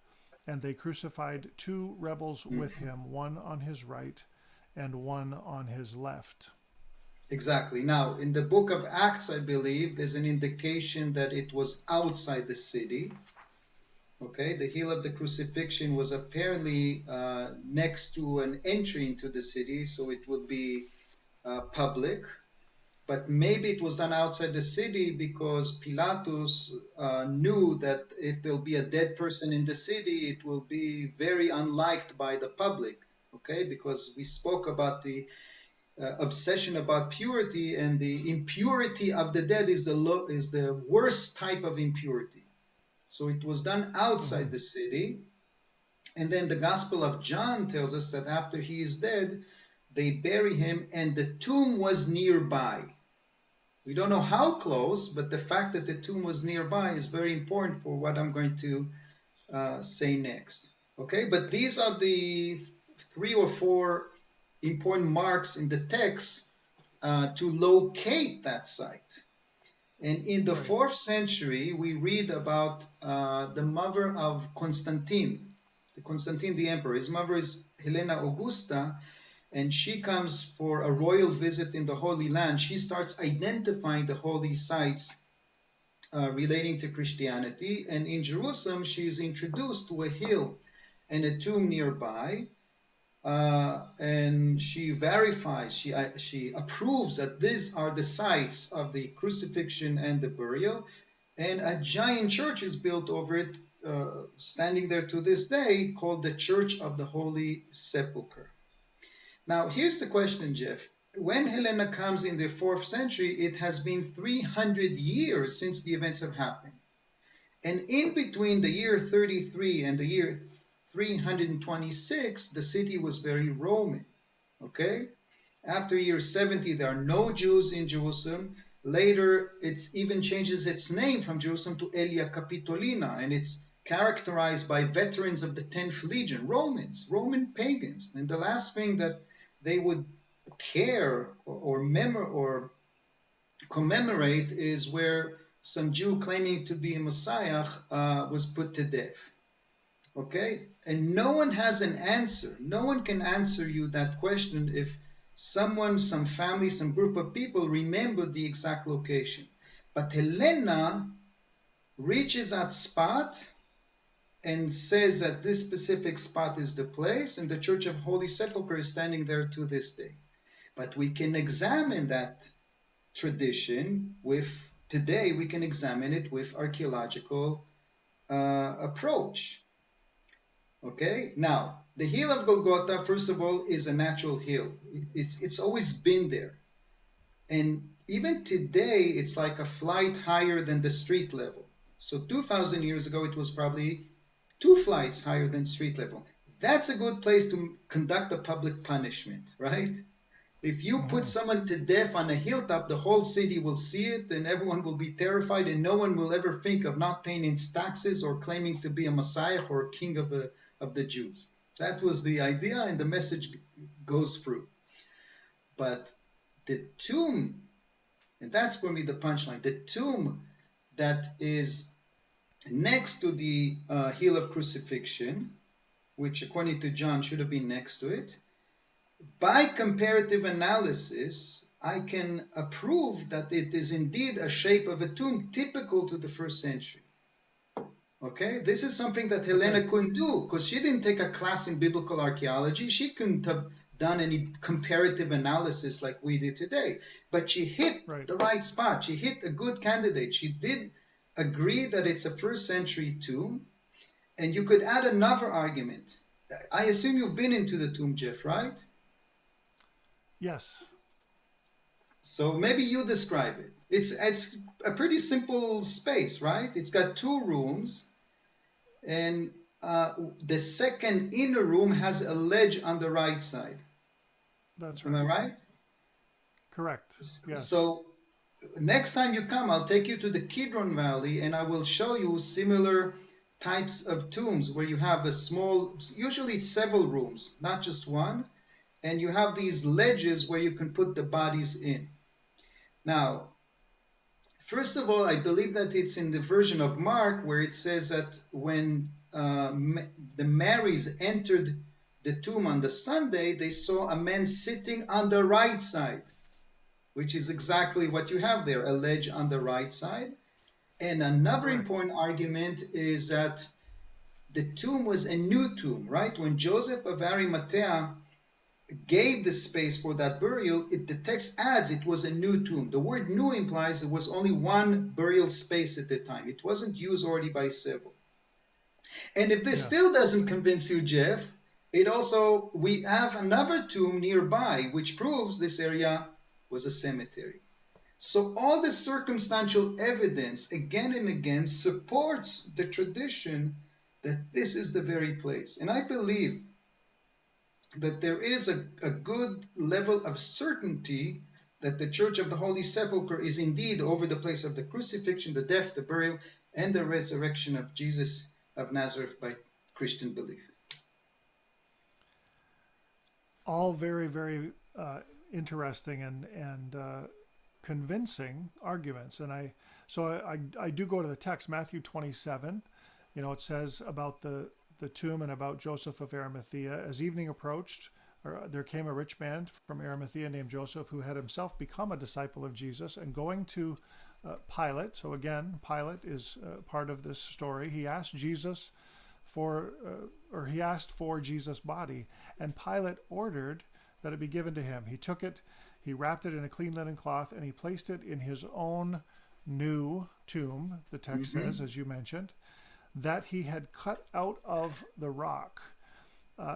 And they crucified 2 rebels with him, one on his right and one on his left. Exactly. Now, in the book of Acts, I believe there's an indication that it was outside the city. Okay, the hill of the crucifixion was apparently next to an entry into the city, so it would be public. But maybe it was done outside the city because Pilatus knew that if there'll be a dead person in the city, it will be very unliked by the public. Okay, because we spoke about the obsession about purity, and the impurity of the dead is the worst type of impurity. So it was done Mm-hmm. outside the city. And then the Gospel of John tells us that after he is dead, they bury him, and the tomb was nearby. We don't know how close, but the fact that the tomb was nearby is very important for what I'm going to say next. Okay, but these are the 3 or 4 important marks in the text to locate that site. And in the Right. 4th century, we read about the mother of Constantine the emperor. His mother is Helena Augusta, and she comes for a royal visit in the Holy Land. She starts identifying the holy sites relating to Christianity. And in Jerusalem, she is introduced to a hill and a tomb nearby. And she verifies, she approves that these are the sites of the crucifixion and the burial, and a giant church is built over it, standing there to this day, called the Church of the Holy Sepulchre. Now, here's the question, Jeff. When Helena comes in the 4th century, it has been 300 years since the events have happened. And in between the year 33 and the year 326, the city was very Roman. Okay? After year 70, there are no Jews in Jerusalem. Later, it even changes its name from Jerusalem to Aelia Capitolina, and it's characterized by veterans of the 10th Legion, Romans, Roman pagans. And the last thing that they would care or commemorate is where some Jew claiming to be a Messiah was put to death. Okay? And no one has an answer. No one can answer you that question if someone, some family, some group of people remember the exact location. But Helena reaches that spot and says that this specific spot is the place, and the Church of Holy Sepulchre is standing there to this day. But we can examine that tradition today we can examine it with archaeological approach. Okay, now the hill of Golgotha, first of all, is a natural hill. It's always been there, and even today, it's like a flight higher than the street level. So 2,000 years ago, it was probably 2 flights higher than street level. That's a good place to conduct a public punishment, right? If you put Mm-hmm. someone to death on a hilltop, the whole city will see it and everyone will be terrified, and no one will ever think of not paying its taxes or claiming to be a Messiah or a king of the Jews. That was the idea, and the message goes through. But the tomb, and that's going to be the punchline, the tomb that is next to the hill of crucifixion, which according to John should have been next to it, by comparative analysis, I can prove that it is indeed a shape of a tomb typical to the 1st century. Okay, this is something that Okay. Helena couldn't do because she didn't take a class in biblical archaeology. She couldn't have done any comparative analysis like we did today. But she hit Right. the right spot. She hit a good candidate. She did agree that it's a 1st century tomb. And you could add another argument. I assume you've been into the tomb, Jeff, right? Yes. So maybe you describe it. It's a pretty simple space, right? It's got 2 rooms, and the second inner room has a ledge on the right side. That's Am I right. right? Correct. Yes. So next time you come, I'll take you to the Kidron Valley and I will show you similar types of tombs where you have a small, usually it's several rooms, not just one, and you have these ledges where you can put the bodies in. Now, first of all, I believe that it's in the version of Mark where it says that when the Marys entered the tomb on the Sunday, they saw a man sitting on the right side, which is exactly what you have there, a ledge on the right side. And another Correct. important argument is that the tomb was a new tomb, right? When Joseph of Arimathea gave the space for that burial, the text adds it was a new tomb. The word new implies there was only one burial space at the time. It wasn't used already by several. And if this Yeah. still doesn't convince you, Jeff, we have another tomb nearby, which proves this area was a cemetery. So all the circumstantial evidence again and again supports the tradition that this is the very place. And I believe that there is a good level of certainty that the Church of the Holy Sepulchre is indeed over the place of the crucifixion, the death, the burial, and the resurrection of Jesus of Nazareth by Christian belief. All very, very interesting and convincing arguments. And I do go to the text, Matthew 27. You know, it says about the tomb and about Joseph of Arimathea. As evening approached, there came a rich man from Arimathea named Joseph, who had himself become a disciple of Jesus, and going to Pilate. So again, Pilate is part of this story. He asked Jesus he asked for Jesus' body, and Pilate ordered that it be given to him. He took it, he wrapped it in a clean linen cloth, and he placed it in his own new tomb, the text says, as you mentioned, that he had cut out of the rock.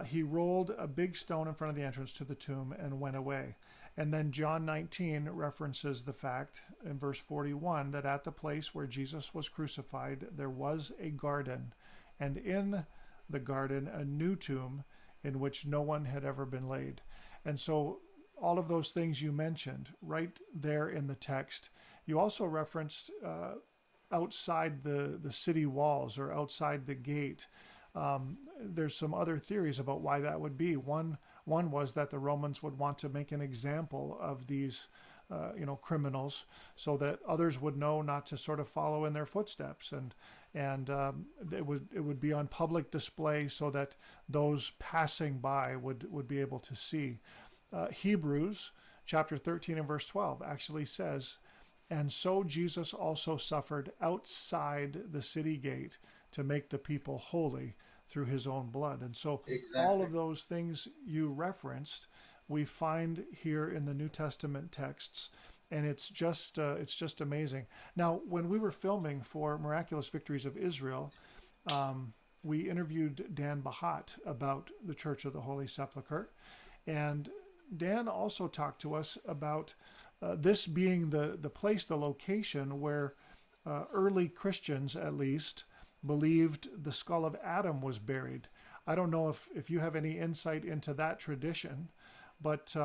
He rolled a big stone in front of the entrance to the tomb and went away. And then John 19 references the fact in verse 41 that at the place where Jesus was crucified, there was a garden, and in the garden a new tomb in which no one had ever been laid. And so all of those things you mentioned right there in the text. You also referenced outside the city walls or outside the gate. There's some other theories about why that would be. One was that the Romans would want to make an example of these criminals, so that others would know not to sort of follow in their footsteps, and it would be on public display so that those passing by would be able to see. Hebrews chapter 13 and verse 12 actually says, "And so Jesus also suffered outside the city gate to make the people holy through his own blood." And so all Exactly. of those things you referenced, we find here in the New Testament texts, and it's just amazing. Now, when we were filming for Miraculous Victories of Israel, we interviewed Dan Bahat about the Church of the Holy Sepulchre, and Dan also talked to us about this being the place, the location where early Christians, at least, believed the skull of Adam was buried. I don't know if you have any insight into that tradition, but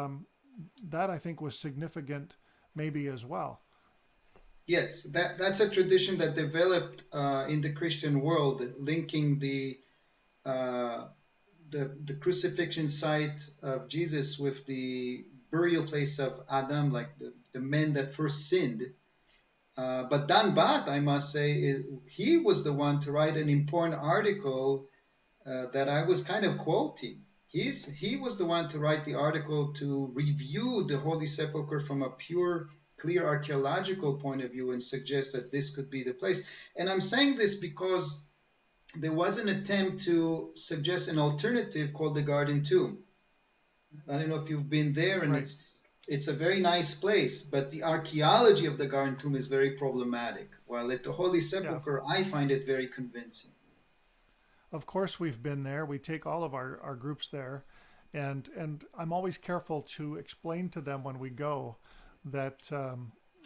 that I think was significant maybe as well. Yes, that's a tradition that developed in the Christian world, linking uh, the crucifixion site of Jesus with the burial place of Adam, like the men that first sinned. But Dan Bath, I must say, he was the one to write an important article that I was kind of quoting. He was the one to write the article to review the Holy Sepulchre from a pure, clear archaeological point of view and suggest that this could be the place. And I'm saying this because there was an attempt to suggest an alternative called the Garden Tomb. I don't know if you've been there, and Right. it's a very nice place, but the archaeology of the Garden Tomb is very problematic. While at the Holy Yeah. Sepulchre, I find it very convincing. Of course, we've been there. We take all of our groups there, and I'm always careful to explain to them when we go that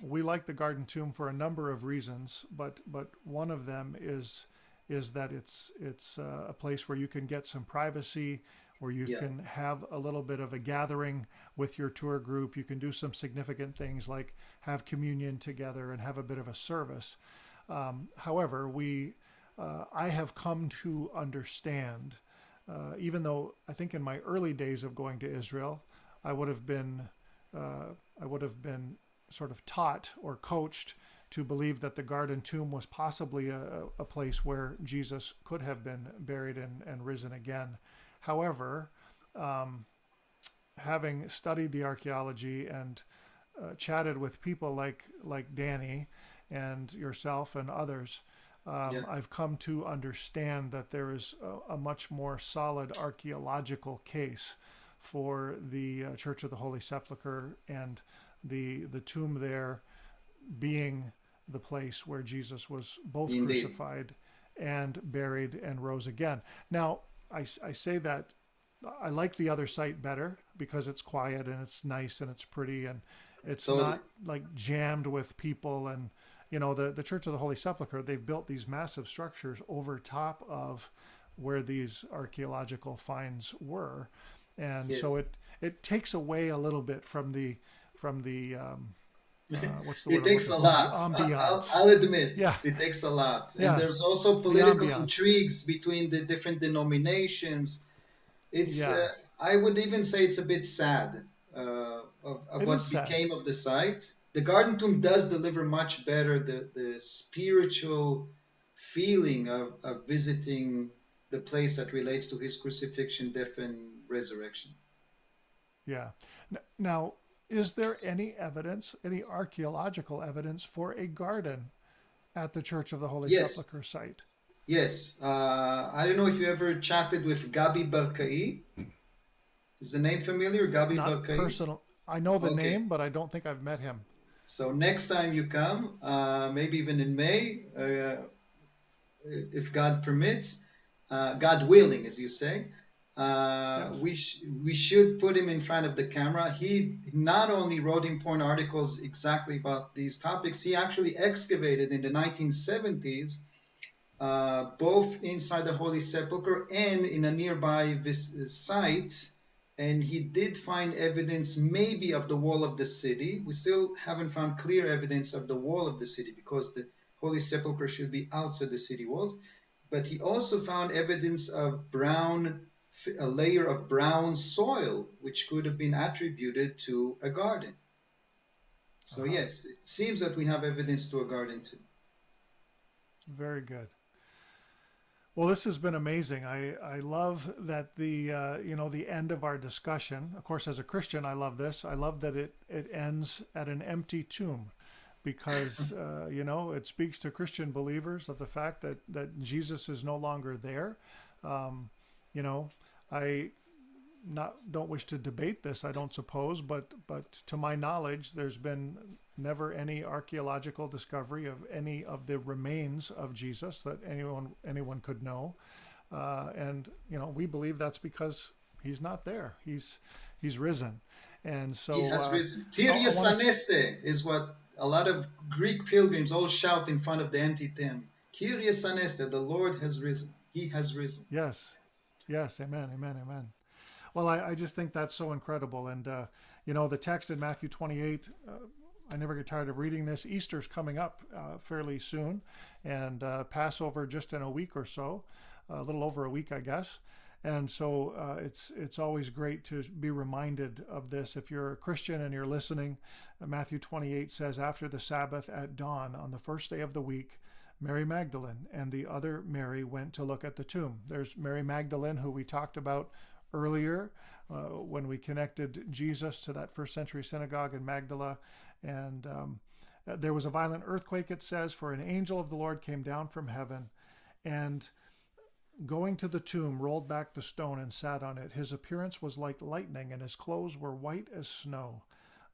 we like the Garden Tomb for a number of reasons, but one of them is is that it's a place where you can get some privacy, where you Yeah. can have a little bit of a gathering with your tour group. You can do some significant things like have communion together and have a bit of a service. However, I have come to understand, even though I think in my early days of going to Israel, I would have been sort of taught or coached to believe that the garden tomb was possibly a place where Jesus could have been buried and risen again. However, having studied the archaeology and chatted with people like Danny and yourself and others, Yeah. I've come to understand that there is a much more solid archaeological case for the Church of the Holy Sepulchre and the tomb there being the place where Jesus was both Indeed. crucified and buried and rose again. Now, I say that I like the other site better because it's quiet and it's nice and it's pretty and it's Totally. not like jammed with people. And the Church of the Holy Sepulchre, they've built these massive structures over top of where these archaeological finds were, and so Yes. it takes away a little bit from the what's the word It I'm takes looking a for, the lot. ambiance. I'll admit, Yeah, it takes a lot. And yeah, there's also the political ambiance. intrigues between the different denominations. It's, Yeah, I would even say it's a bit sad of it is what sad. became of the site. The Garden Tomb does deliver much better the spiritual feeling of visiting the place that relates to his crucifixion, death, and resurrection. Yeah. Now, is there any evidence, any archaeological evidence for a garden at the Church of the Holy Yes, Sepulchre site? yes. I don't know if you ever chatted with Gabi Barkai. Is the name familiar, Gabi Not Barkai? personal. I know the Okay. name, but I don't think I've met him. So next time you come, maybe even in May, if God permits, God willing, as you say, Yes. we should put him in front of the camera. He not only wrote important articles exactly about these topics, he actually excavated in the 1970s, both inside the Holy Sepulchre and in a nearby site. And he did find evidence maybe of the wall of the city. We still haven't found clear evidence of the wall of the city because the Holy Sepulchre should be outside the city walls. But he also found evidence of a layer of brown soil, which could have been attributed to a garden. So Uh-huh. yes, it seems that we have evidence to a garden too. Very good. Well, this has been amazing. I love that the end of our discussion. Of course, as a Christian, I love this. I love that it ends at an empty tomb, because it speaks to Christian believers of the fact that Jesus is no longer there. Um, you know, I not don't wish to debate this, I don't suppose, but to my knowledge, there's been never any archaeological discovery of any of the remains of Jesus that anyone could know, and we believe that's because he's not there. He's risen, and He so has risen. I Kyrie want to. Aneste is what a lot of Greek pilgrims all shout in front of the empty tomb. Kyrie Aneste, the Lord has risen. He has risen. Yes, yes, amen, amen, amen. Well, I just think that's so incredible. And, the text in Matthew 28, I never get tired of reading this. Easter's coming up fairly soon, and Passover just in a week or so, a little over a week, I guess. And so it's always great to be reminded of this. If you're a Christian and you're listening, Matthew 28 says, after the Sabbath at dawn on the first day of the week, Mary Magdalene and the other Mary went to look at the tomb. There's Mary Magdalene, who we talked about earlier when we connected Jesus to that first century synagogue in Magdala. And there was a violent earthquake, it says, for an angel of the Lord came down from heaven and, going to the tomb, rolled back the stone and sat on it. His appearance was like lightning, and his clothes were white as snow.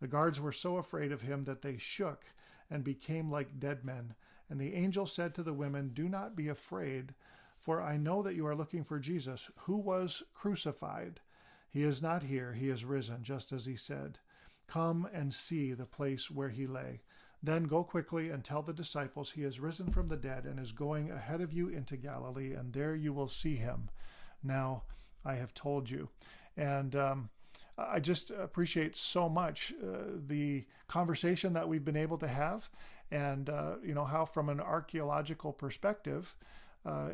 The guards were so afraid of him that they shook and became like dead men. And the angel said to the women, "Do not be afraid, for I know that you are looking for Jesus, who was crucified. He is not here, he is risen, just as he said. Come and see the place where he lay. Then go quickly and tell the disciples he has risen from the dead and is going ahead of you into Galilee, and there you will see him. Now I have told you." And I just appreciate so much the conversation that we've been able to have, and how from an archaeological perspective,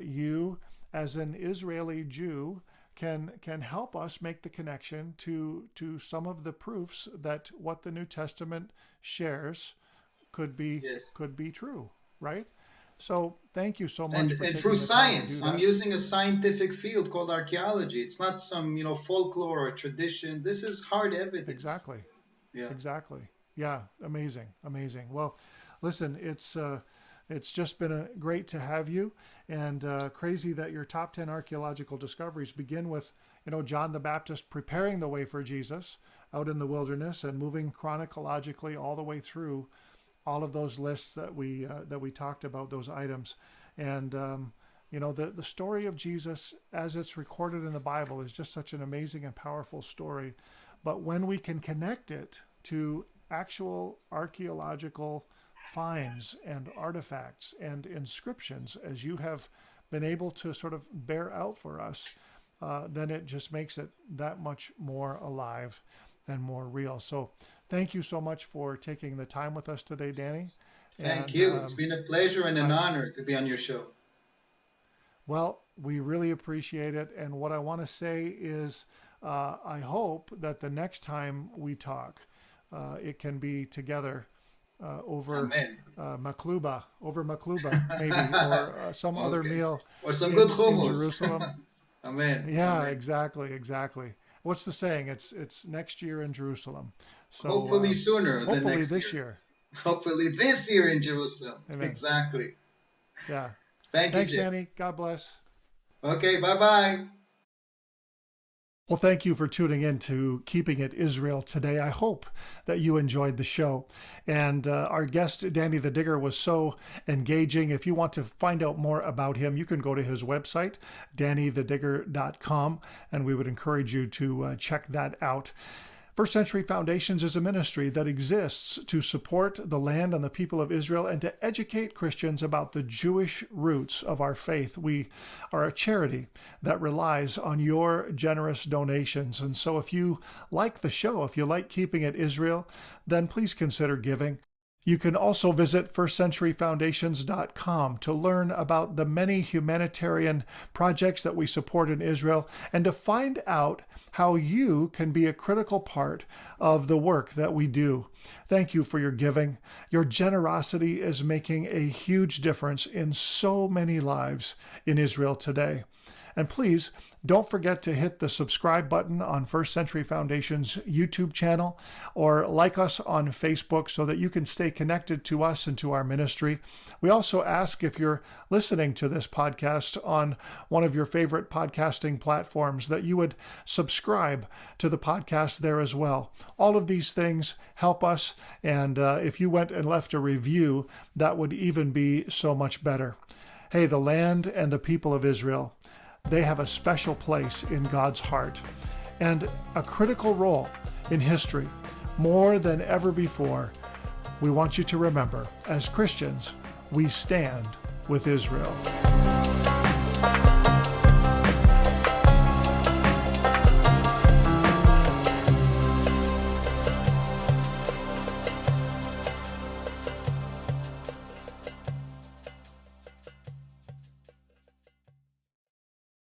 you as an Israeli Jew can help us make the connection to some of the proofs that what the New Testament shares could be true, right? So thank you so much. And for taking through the time to do science, that. I'm using a scientific field called archaeology. It's not some folklore or tradition. This is hard evidence. Exactly. Yeah. Exactly. Yeah. Amazing. Amazing. Well, listen, it's just been great to have you, and crazy that your top 10 archaeological discoveries begin with, John the Baptist preparing the way for Jesus out in the wilderness and moving chronologically all the way through all of those lists that we talked about, those items. And, the story of Jesus as it's recorded in the Bible is just such an amazing and powerful story. But when we can connect it to actual archaeological finds and artifacts and inscriptions, as you have been able to sort of bear out for us, then it just makes it that much more alive and more real. So thank you so much for taking the time with us today, Danny. Thank you. It's been a pleasure and an honor to be on your show. Well, we really appreciate it. And what I want to say is I hope that the next time we talk, it can be together over makluba, maybe, or some other meal. Or some good hummus. In Jerusalem. Amen. Yeah, Amen. Exactly. What's the saying? It's next year in Jerusalem. So hopefully sooner than hopefully next this year. year. Hopefully this year in Jerusalem. Amen. Exactly. Yeah. Thanks, Jim. Danny. God bless. Okay, bye-bye. Well, thank you for tuning in to Keeping It Israel today. I hope that you enjoyed the show. And our guest, Danny the Digger, was so engaging. If you want to find out more about him, you can go to his website, dannythedigger.com, and we would encourage you to check that out. First Century Foundations is a ministry that exists to support the land and the people of Israel and to educate Christians about the Jewish roots of our faith. We are a charity that relies on your generous donations. And so if you like the show, if you like Keeping It Israel, then please consider giving. You can also visit firstcenturyfoundations.com to learn about the many humanitarian projects that we support in Israel and to find out how you can be a critical part of the work that we do. Thank you for your giving. Your generosity is making a huge difference in so many lives in Israel today. And please don't forget to hit the subscribe button on First Century Foundation's YouTube channel or like us on Facebook so that you can stay connected to us and to our ministry. We also ask if you're listening to this podcast on one of your favorite podcasting platforms that you would subscribe to the podcast there as well. All of these things help us, and if you went and left a review, that would even be so much better. Hey, the land and the people of Israel, they have a special place in God's heart and a critical role in history. More than ever before, we want you to remember, as Christians, we stand with Israel.